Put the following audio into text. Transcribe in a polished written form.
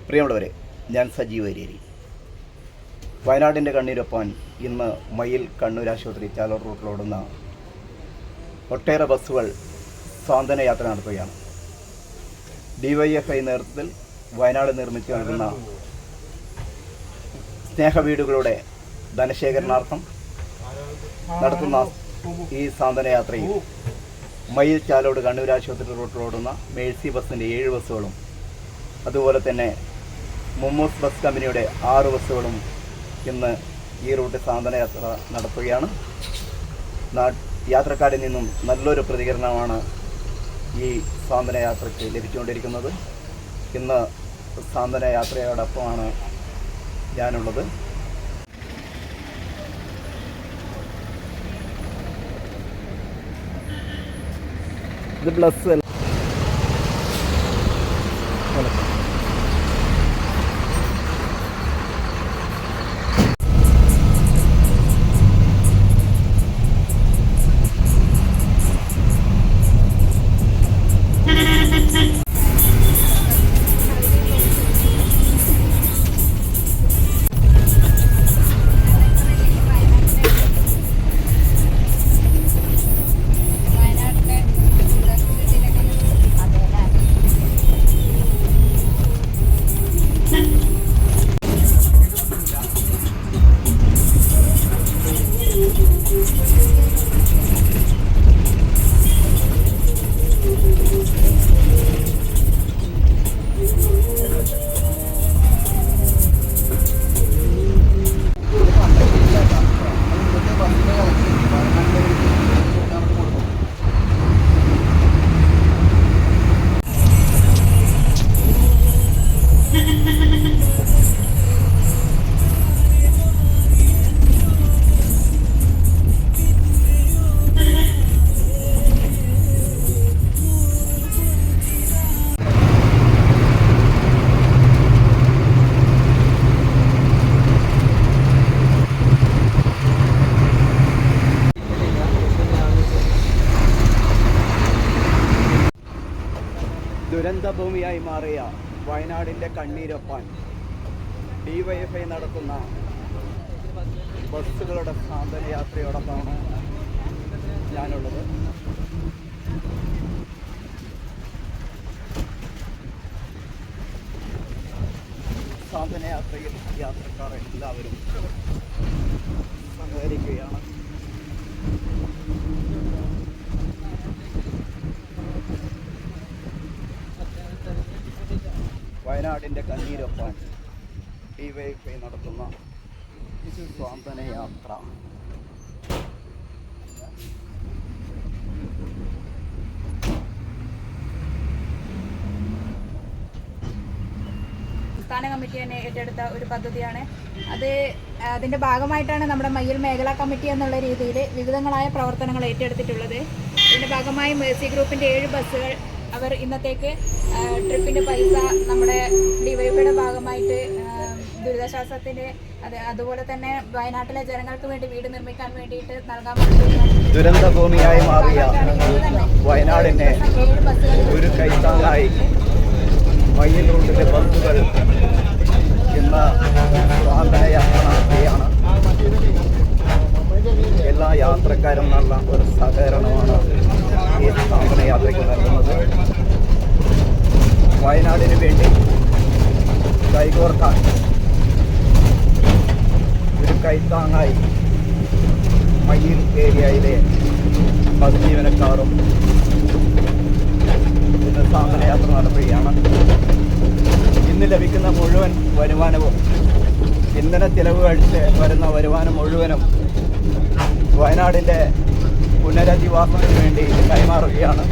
പ്രിയമുള്ളവരെ, ഞാൻ സജീവ് അരിയേരി. വയനാടിൻ്റെ കണ്ണീരൊപ്പാൻ ഇന്ന് മയിൽ കണ്ണൂർ ആശുപത്രി ചാലോർ റൂട്ടിലോടുന്ന ഒട്ടേറെ ബസ്സുകൾ സാന്ത്വന യാത്ര നടത്തുകയാണ്. DYFI നേതൃത്വത്തിൽ വയനാട് നിർമ്മിച്ചു നൽകുന്ന സ്നേഹവീടുകളുടെ ധനശേഖരണാർത്ഥം നടത്തുന്ന ഈ സാന്ത്വന യാത്രയിൽ മയിൽ ചാലോട് കണ്ണൂർ ആശുപത്രി റൂട്ടിലോടുന്ന മേഴ്സി ബസ്സിൻ്റെ 7 ബസ്സുകളും അതുപോലെ തന്നെ മുമ്മൂസ് ബസ് കമ്പനിയുടെ 6 ബസ്സുകളും ഇന്ന് ഈ റൂട്ടിൽ സാന്ത്വന യാത്ര നടത്തുകയാണ്. യാത്രക്കാരിൽ നിന്നും നല്ലൊരു പ്രതികരണമാണ് ഈ സാന്ത്വന യാത്രയ്ക്ക് ലഭിച്ചുകൊണ്ടിരിക്കുന്നത്. ഇന്ന് സാന്ത്വന യാത്രയോടൊപ്പമാണ് ഞാനുള്ളത്. ഇത് പ്ലസ് ദുരന്തഭൂമിയായി മാറിയ വയനാടിൻ്റെ കണ്ണീരൊപ്പാൻ DYFI നടത്തുന്ന ബസ്സുകളുടെ സാന്ത്വന യാത്രയോടൊപ്പമാണ് ഞാനുള്ളത്. സാന്ത്വന യാത്രയിൽ യാത്രക്കാർ എല്ലാവരും സഹകരിക്കുകയാണ്. വയനാടിൻ്റെ കണ്ണീരൊപ്പാൻ DYFI നടത്തുന്ന സാന്ത്വന യാത്ര. സംസ്ഥാന കമ്മിറ്റി തന്നെ ഏറ്റെടുത്ത ഒരു പദ്ധതിയാണ്. അതിൻ്റെ ഭാഗമായിട്ടാണ് നമ്മുടെ മയ്യിൽ മേഖലാ കമ്മിറ്റി എന്നുള്ള രീതിയിൽ വിവിധങ്ങളായ പ്രവർത്തനങ്ങൾ ഏറ്റെടുത്തിട്ടുള്ളത്. ഇതിൻ്റെ ഭാഗമായി മേഴ്സി ഗ്രൂപ്പിൻ്റെ 7 ബസ്സുകൾ അവർ ഇന്നത്തേക്ക് ട്രിപ്പിൻ്റെ പൈസ നമ്മുടെ DYFIയുടെ ഭാഗമായിട്ട് ദുരിതാശ്വാസത്തിൻ്റെ അതുപോലെ തന്നെ വയനാട്ടിലെ ജനങ്ങൾക്ക് വേണ്ടി വീട് നിർമ്മിക്കാൻ വേണ്ടിയിട്ട് നൽകാൻ വേണ്ടി ദുരന്തഭൂമിയായി മാറിയ വയനാടിനെ ഒരു കൈത്താങ്ങായി മയ്യിൽ റൂട്ടിലെ ബസ്സുകൾ ഇന്ന് സാന്ത്വന യാത്ര നടത്തുകയാണ്. എല്ലാ യാത്രക്കാരും നല്ല ഒരു സഹകരണമാണ് ഈ സാന്ത്വന യാത്രയ്ക്ക് നൽകുന്നത്. വയനാടിന് വേണ്ടി കൈകോർക്കാൻ ഒരു കൈത്താങ്ങായി മയ്യിൽ ഏരിയയിലെ ബസ് ജീവനക്കാരും ഇന്ന് സാന്ത്വന യാത്ര നടത്തുകയാണ്. ഇന്ന് ലഭിക്കുന്ന മുഴുവൻ വരുമാനവും ഇന്ധന ചിലവ് കഴിച്ച് വരുന്ന വരുമാനം മുഴുവനും വയനാടിൻ്റെ പുനരധിവാസത്തിന് വേണ്ടി കൈമാറുകയാണ്.